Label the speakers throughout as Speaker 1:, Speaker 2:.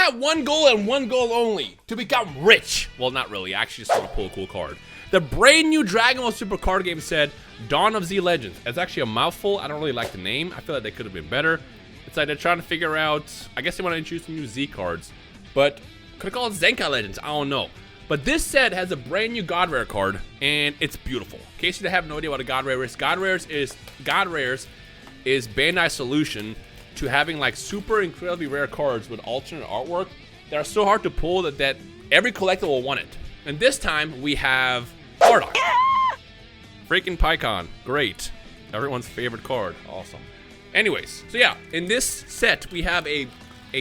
Speaker 1: have one goal and one goal only, to become rich. Well, not really. I actually just want to pull a cool card. The brand new Dragon Ball Super card game said Dawn of Z Legends. It's actually a mouthful. I don't really like the name. I feel like they could have been better. It's like they're trying to figure out, I guess they want to introduce some new Z cards, but could have called it Zenkai Legends. I don't know. But this set has a brand new God Rare card, and it's beautiful. In case you have no idea what a God Rare is, God Rares is Bandai's solution to having like super incredibly rare cards with alternate artwork that are so hard to pull that every collector will want it. And this time we have Bardock. Freaking Pycon. Great. Everyone's favorite card. Awesome. Anyways, so yeah, in this set we have a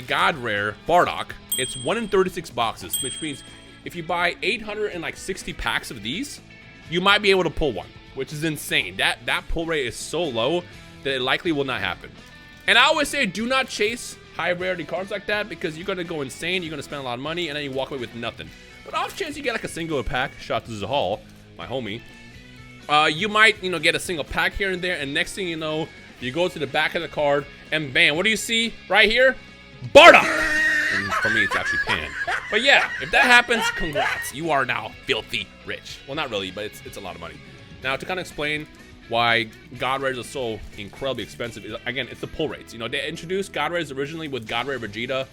Speaker 1: God Rare Bardock. It's 1 in 36 boxes, which means if you buy 860 packs of these, you might be able to pull one, which is insane. That pull rate is so low that it likely will not happen. And I always say do not chase high rarity cards like that because you're going to go insane, you're going to spend a lot of money, and then you walk away with nothing. But off chance you get like a single pack, shout to Zahal, my homie, you might, get a single pack here and there, and next thing you know, you go to the back of the card, and bam, what do you see right here? Bardock! And for me, it's actually Pan. But yeah, if that happens, congrats. You are now filthy rich. Well, not really, but it's a lot of money. Now, to kind of explain why God Rares are so incredibly expensive, again, it's the pull rates. They introduced God Rares originally with God Rare Vegeta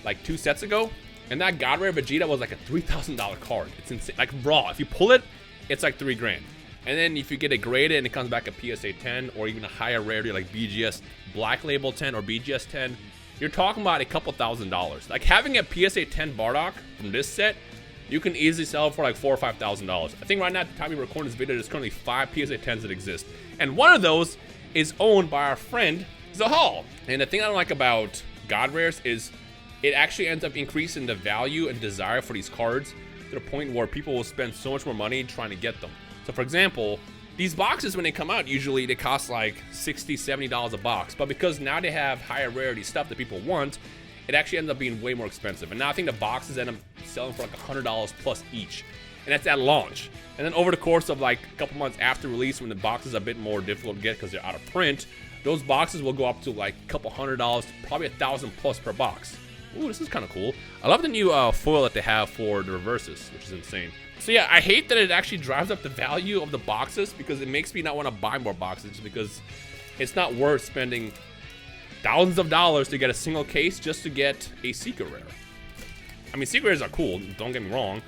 Speaker 1: like 2 sets ago, and that God Rare Vegeta was like a $3,000 card. It's insane, like raw. If you pull it, it's like $3 grand. And then if you get it graded and it comes back a PSA 10 or even a higher rarity like BGS Black Label 10 or BGS 10, you're talking about a couple $1,000s. Like having a PSA 10 Bardock from this set, you can easily sell it for like $4,000 or $5,000. I think right now at the time we record this video, there's currently 5 PSA 10s that exist. And one of those is owned by our friend Zahal. And the thing I don't like about God Rares is it actually ends up increasing the value and desire for these cards to the point where people will spend so much more money trying to get them. So for example, these boxes when they come out, usually they cost like $60, $70 a box. But because now they have higher rarity stuff that people want, it actually ends up being way more expensive. And now I think the boxes end up selling for like $100 plus each. And that's at launch. And then over the course of like a couple months after release, when the boxes are a bit more difficult to get because they're out of print, those boxes will go up to like a couple $100, probably $1,000 plus per box. Ooh, this is kind of cool. I love the new foil that they have for the reverses, which is insane. So yeah, I hate that it actually drives up the value of the boxes because it makes me not want to buy more boxes just because it's not worth spending thousands of dollars to get a single case just to get a secret rare. I mean, secret rares are cool, don't get me wrong,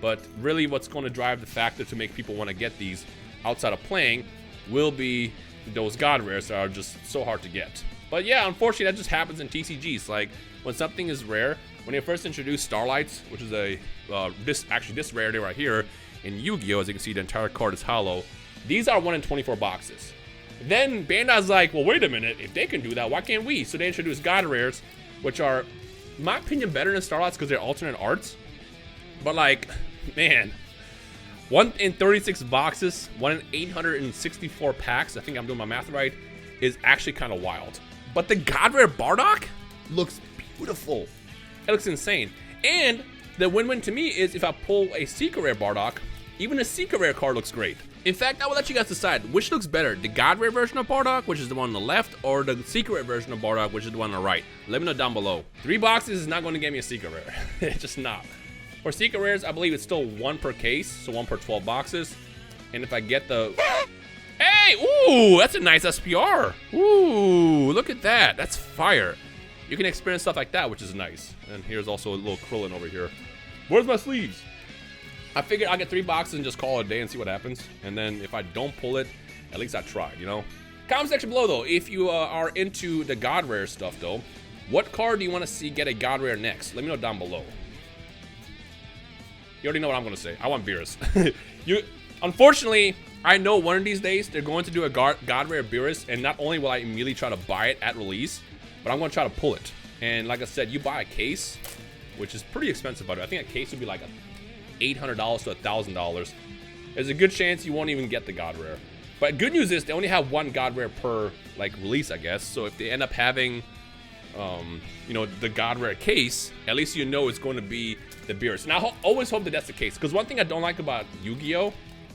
Speaker 1: but really what's going to drive the factor to make people want to get these outside of playing will be those God rares that are just so hard to get. But yeah, unfortunately, that just happens in TCGs. Like, when something is rare, when they first introduced Starlights, which is this rarity right here, in Yu-Gi-Oh! As you can see, the entire card is hollow. These are 1 in 24 boxes. Then Bandai's like, well, wait a minute, if they can do that, why can't we? So they introduced God Rares, which are, in my opinion, better than Starlights because they're alternate arts. But like, man, 1 in 36 boxes, 1 in 864 packs, I think I'm doing my math right, is actually kind of wild. But the God Rare Bardock looks beautiful. It looks insane. And the win-win to me is if I pull a Secret Rare Bardock, even a Secret Rare card looks great. In fact, I will let you guys decide which looks better, the God Rare version of Bardock, which is the one on the left, or the Secret Rare version of Bardock, which is the one on the right. Let me know down below. 3 boxes is not going to get me a Secret Rare. It's just not. For Secret Rares, I believe it's still 1 per case, so 1 per 12 boxes. And if I get the... Hey! Ooh! That's a nice SPR! Ooh! Look at that! That's fire! You can experience stuff like that, which is nice. And here's also a little Krillin over here. Where's my sleeves? I figured I'll get 3 boxes and just call it a day and see what happens. And then if I don't pull it, at least I tried, Comment section below, though, if you are into the God Rare stuff, though. What card do you want to see get a God Rare next? Let me know down below. You already know what I'm going to say. I want Beerus. Unfortunately, I know one of these days they're going to do a God Rare Beerus, and not only will I immediately try to buy it at release, but I'm going to try to pull it. And like I said, you buy a case, which is pretty expensive, by the way. I think a case would be like $800 to $1,000. There's a good chance you won't even get the God Rare. But good news is they only have 1 God Rare per release, I guess. So if they end up having, the God Rare case, at least it's going to be the Beerus. And I always hope that that's the case. Because one thing I don't like about Yu-Gi-Oh!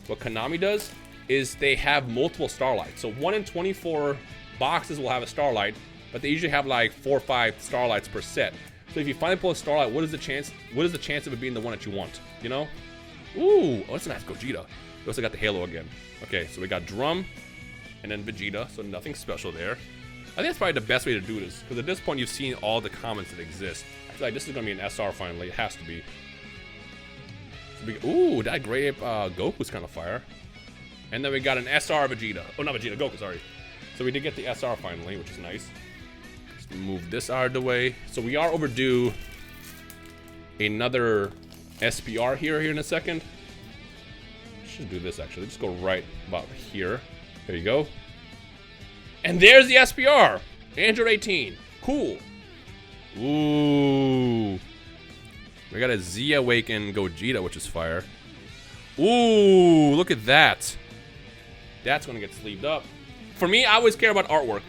Speaker 1: What Konami does is they have multiple Starlights. So 1 in 24 boxes will have a Starlight, but they usually have like 4 or 5 Starlights per set. So if you finally pull a Starlight, what is the chance of it being the one that you want? You know? Ooh, oh, it's a nice Gogeta. We also got the Halo again. Okay, so we got Drum and then Vegeta, so nothing special there. I think that's probably the best way to do this, because at this point you've seen all the comments that exist. I feel like this is gonna be an SR finally. It has to be. So ooh, that Gray Ape Goku's kind of fire. And then we got an SR Vegeta. Oh, not Vegeta, Goku, sorry. So we did get the SR finally, which is nice. Let's move this out of the way. So we are overdue another SPR here in a second. Should do this actually. Just go right about here. There you go. And there's the SPR. Android 18. Cool. Ooh. We got a Z Awaken Gogeta, which is fire. Ooh, look at that. That's gonna get sleeved up. For me, I always care about artwork.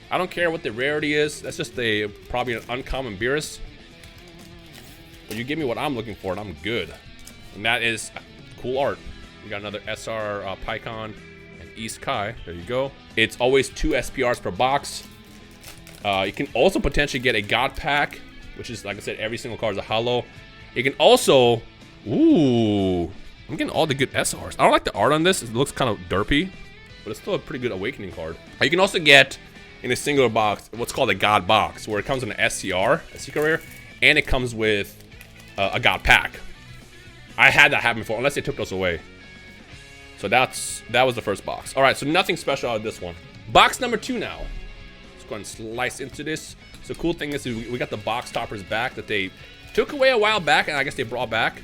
Speaker 1: I don't care what the rarity is. That's just probably an uncommon Beerus. But you give me what I'm looking for and I'm good. And that is cool art. We got another SR Pycon and East Kai. There you go. It's always 2 SPRs per box. You can also potentially get a God Pack, which is, like I said, every single card is a holo. You can also, ooh, I'm getting all the good SRs. I don't like the art on this. It looks kind of derpy, but it's still a pretty good Awakening card. You can also get, in a singular box, what's called a God Box, where it comes in an SCR, a Secret Rare, and it comes with a God Pack. I had that happen before, unless they took those away. So that was the first box. All right, so nothing special out of this one. Box number 2 now. Let's go ahead and slice into this. So the cool thing is we got the box toppers back that they took away a while back, and I guess they brought back.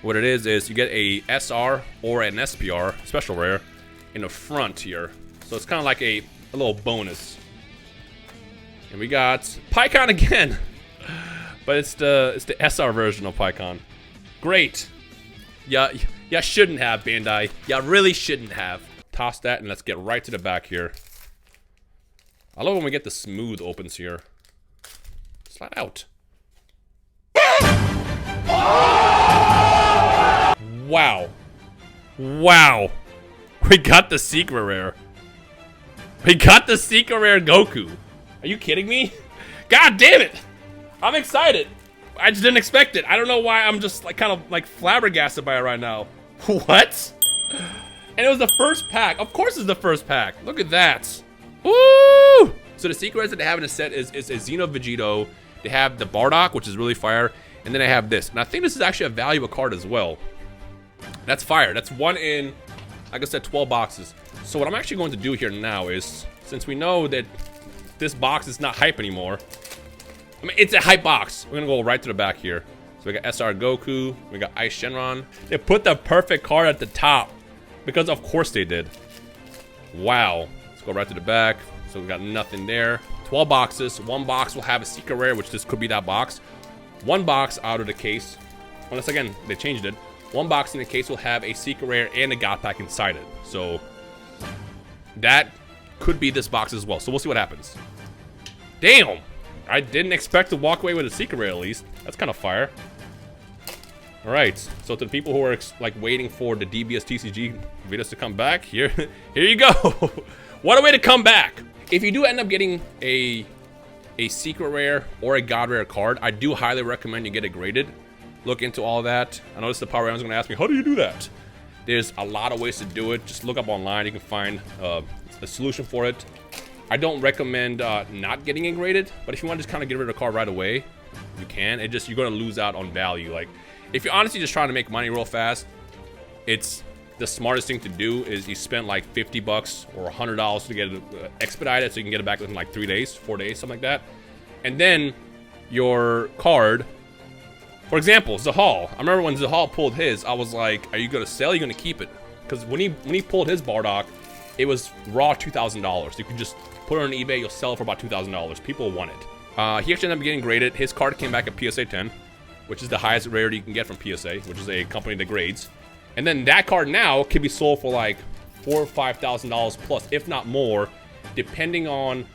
Speaker 1: What it is you get a SR or an SPR, special rare, in the front here. So it's kind of like a little bonus. And we got Pycon again. But it's the SR version of Pycon. Great. Yeah, shouldn't have, Bandai. Yeah, really shouldn't have. Toss that and let's get right to the back here. I love when we get the smooth opens here. Slide out. Wow. Wow. We got the secret rare. We got the secret rare Goku. Are you kidding me? God damn it. I'm excited. I just didn't expect it. I don't know why I'm just like kind of like flabbergasted by it right now. What? And it was the first pack. Of course it's the first pack. Look at that. Woo! So the secret rares that they have in the set is a Xeno Vegito. They have the Bardock, which is really fire. And then I have this. And I think this is actually a valuable card as well. That's fire. That's 1 in, like I said, 12 boxes. So what I'm actually going to do here now is, since we know that this box is not hype anymore, I mean, it's a hype box. We're gonna go right to the back here. So we got SR Goku, we got Ice Shenron. They put the perfect card at the top because of course they did. Wow. Let's go right to the back. So we got nothing there. 12 boxes. 1 box will have a secret rare, which this could be that box. 1 box out of the case, unless again they changed it. 1 box in the case will have a secret rare and a God Pack inside it. So that could be this box as well. So we'll see what happens. Damn. I didn't expect to walk away with a secret rare at least. That's kind of fire. All right, so to the people who are like waiting for the DBS TCG videos to come back, here you go. What a way to come back. If you do end up getting a secret rare or a God rare card, I do highly recommend you get it graded. Look into all that. I know this is the Power Round is going to ask me, how do you do that? There's a lot of ways to do it. Just look up online. You can find a solution for it. I don't recommend not getting it graded, but if you want to just kind of get rid of the card right away, you can. You're going to lose out on value. Like, if you're honestly just trying to make money real fast, it's the smartest thing to do is you spend like 50 bucks or $100 to get it expedited so you can get it back within like 3 days, 4 days, something like that. And then your card, for example, Zahal. I remember when Zahal pulled his, I was like, are you going to sell or are you going to keep it? Because when he pulled his Bardock, it was raw $2,000. You can just put it on eBay, you'll sell it for about $2,000. People want it. He actually ended up getting graded. His card came back at PSA 10, which is the highest rarity you can get from PSA, which is a company that grades. And then that card now can be sold for like $4,000 or $5,000 plus, if not more, depending on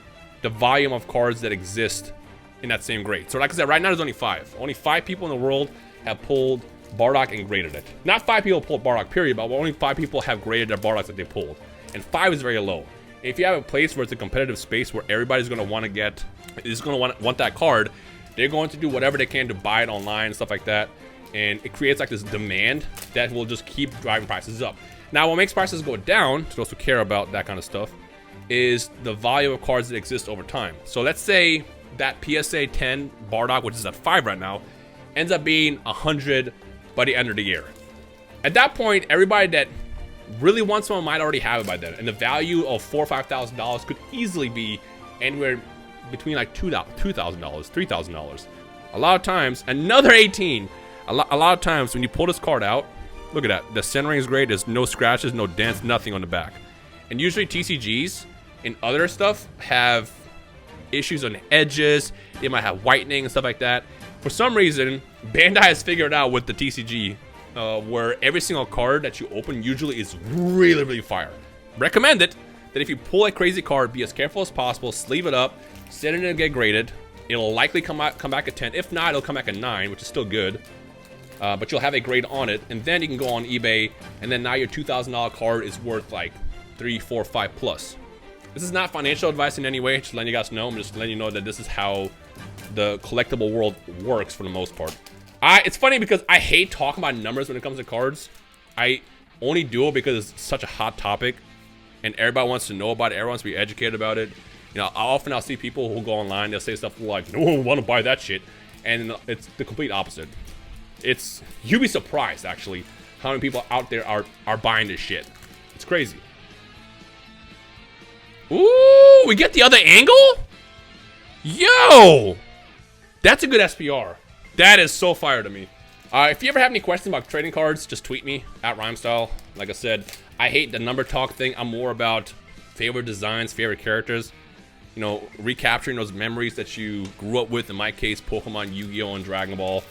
Speaker 1: the volume of cards that exist in that same grade. So like I said, right now there's only 5. Only 5 people in the world have pulled Bardock and graded it. Not 5 people pulled Bardock, period, but only 5 people have graded their Bardocks that they pulled. And 5 is very low. If you have a place where it's a competitive space where everybody's going to want to get, is going to want that card, they're going to do whatever they can to buy it online and stuff like that. And it creates like this demand that will just keep driving prices up. Now, what makes prices go down, to those who care about that kind of stuff, is the volume of cards that exist over time. So let's say that PSA 10 Bardock, which is at 5 right now, ends up being 100 by the end of the year. At that point, everybody that really wants one might already have it by then, and the value of $4,000 or $5,000 could easily be anywhere between like $2,000, $3,000. A lot of times, another 18. A lot of times when you pull this card out, look at that. The centering is great. There's no scratches, no dents, nothing on the back. And usually TCGs and other stuff have issues on the edges. They might have whitening and stuff like that. For some reason, Bandai has figured out with the TCG where every single card that you open usually is really, really fire. Recommend it that if you pull a crazy card, be as careful as possible, sleeve it up, send it in and get graded. It'll likely come back at 10. If not, it'll come back at 9, which is still good. But you'll have a grade on it, and then you can go on eBay, and then now your $2,000 card is worth like 3, 4, 5 plus. This is not financial advice in any way, just letting you guys know. I'm just letting you know that this is how the collectible world works for the most part. It's funny because I hate talking about numbers when it comes to cards. I only do it because it's such a hot topic, and everybody wants to know about it. Everyone wants to be educated about it. You know, I'll see people who go online, they'll say stuff like, no one will want to buy that shit, and it's the complete opposite. You'd be surprised, actually, how many people out there are buying this shit. It's crazy. Ooh, we get the other angle? Yo! That's a good SPR. That is so fire to me. If you ever have any questions about trading cards, just tweet me at Rhymestyle. Like I said, I hate the number talk thing. I'm more about favorite designs, favorite characters. You know, recapturing those memories that you grew up with. In my case, Pokemon, Yu-Gi-Oh, and Dragon Ball.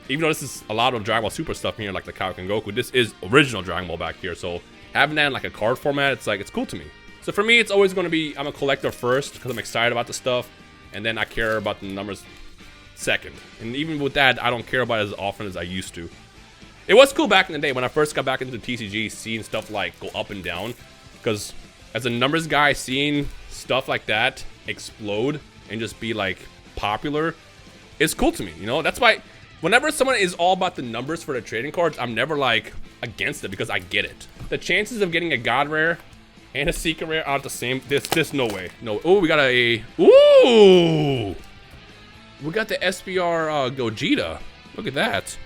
Speaker 1: Even though this is a lot of Dragon Ball Super stuff here, like the Kaioken and Goku, this is original Dragon Ball back here. So having that in like a card format, it's cool to me. So for me, it's always going to be, I'm a collector first because I'm excited about the stuff, and then I care about the numbers second. And even with that, I don't care about it as often as I used to. It was cool back in the day when I first got back into TCG, seeing stuff like go up and down, because as a numbers guy, seeing stuff like that explode and just be like popular is cool to me. You know, that's why whenever someone is all about the numbers for the trading cards, I'm never like against it because I get it. The chances of getting a God Rare and a Secret Rare aren't the same. There's no way. No. Oh, we got ooh! We got the SPR Gogeta. Look at that.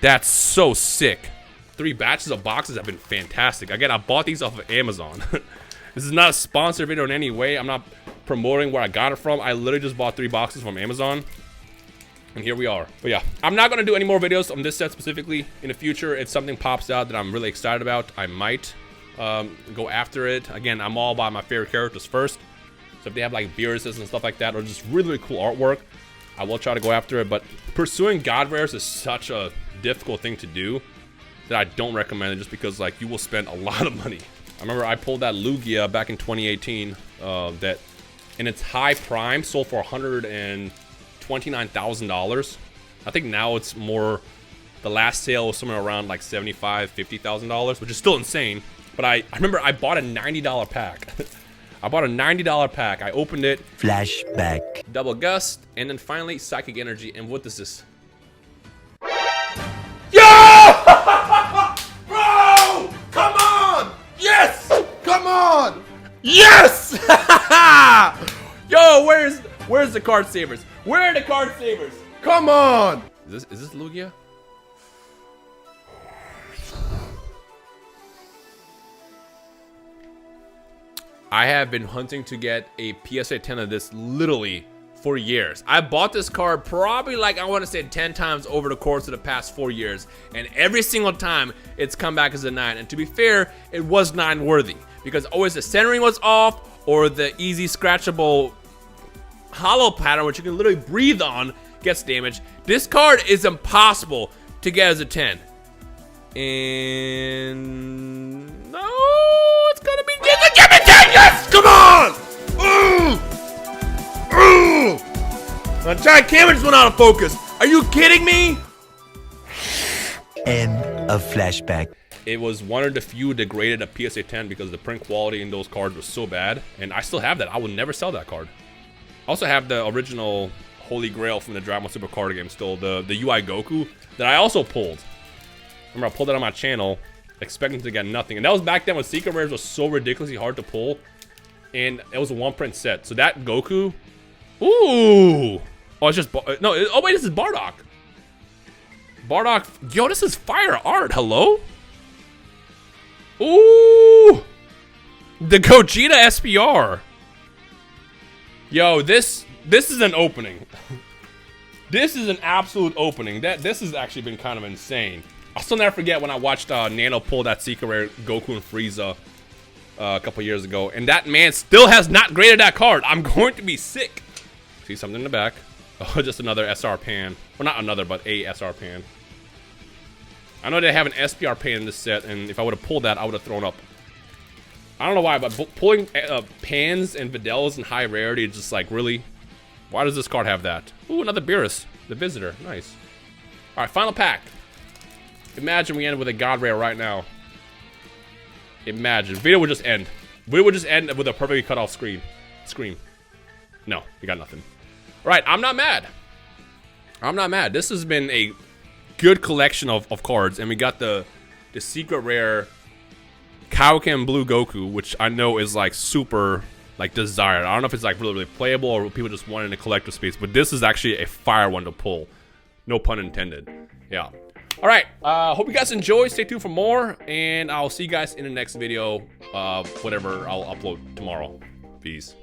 Speaker 1: That's so sick. 3 batches of boxes have been fantastic. Again, I bought these off of Amazon. This is not a sponsored video in any way. I'm not promoting where I got it from. I literally just bought 3 boxes from Amazon. And here we are. But yeah, I'm not going to do any more videos on this set specifically. In the future, if something pops out that I'm really excited about, I might go after it. Again, I'm all about my favorite characters first. So if they have like Beerus and stuff like that, or just really, really cool artwork, I will try to go after it. But pursuing God Rares is such a difficult thing to do that I don't recommend it, just because like you will spend a lot of money. I remember I pulled that Lugia back in 2018 that in its high prime sold for $129,000. I think now it's more, the last sale was somewhere around like $75,000, $50,000, which is still insane. But I remember I bought a $90 pack. I bought a $90 pack. I opened it.
Speaker 2: Flashback.
Speaker 1: Double Gust, and then finally Psychic Energy. And what is this? Yo! Bro! Come on! Yes! Come on! Yes! Yo, where's the card savers? Where are the card savers? Come on! Is this Lugia? I have been hunting to get a PSA 10 of this literally for years. I bought this card probably like, I want to say 10 times over the course of the past 4 years. And every single time it's come back as a 9. And to be fair, it was 9 worthy. Because always the centering was off, or the easy scratchable hollow pattern, which you can literally breathe on, gets damaged. This card is impossible to get as a 10. And no, it's gonna be different. Give me 10, yes! Come on! My giant camera just went out of focus. Are you kidding me?
Speaker 2: End of flashback.
Speaker 1: It was one of the few that graded a PSA 10 because the print quality in those cards was so bad. And I still have that. I will never sell that card. Also have the original Holy Grail from the Dragon Ball Super card game still, the UI Goku that I also pulled. Remember, I pulled that on my channel, expecting to get nothing. And that was back then when Secret Rares was so ridiculously hard to pull. And it was a 1-print set. So that Goku... Ooh! Oh, it's just... No, oh wait, this is Bardock. Bardock... Yo, this is fire art. Hello? Ooh! The Gogeta SPR. Yo, this is an opening. This is an absolute opening. This has actually been kind of insane. I'll still never forget when I watched Nano pull that Secret Rare Goku and Frieza a couple years ago, and that man still has not graded that card. I'm going to be sick. See something in the back? Oh, just another SR pan. Well, not another, but a SR pan. I know they have an SPR pan in this set, and if I would have pulled that, I would have thrown up. I don't know why, but pulling pans and Videls and high rarity is just like, really? Why does this card have that? Ooh, another Beerus, the Visitor. Nice. All right, final pack. Imagine we end with a God Rare right now. Imagine. Video would just end. Video would just end with a perfectly cut off screen. No, we got nothing. All right, I'm not mad. I'm not mad. This has been a good collection of cards, and we got the Secret Rare Kaioken Blue Goku, which I know is like super like desired. I don't know if it's like really playable or people just want it in a collector space, but this is actually a fire one to pull. No pun intended. Yeah. All right. Hope you guys enjoy. Stay tuned for more, and I'll see you guys in the next video. Whatever I'll upload tomorrow. Peace.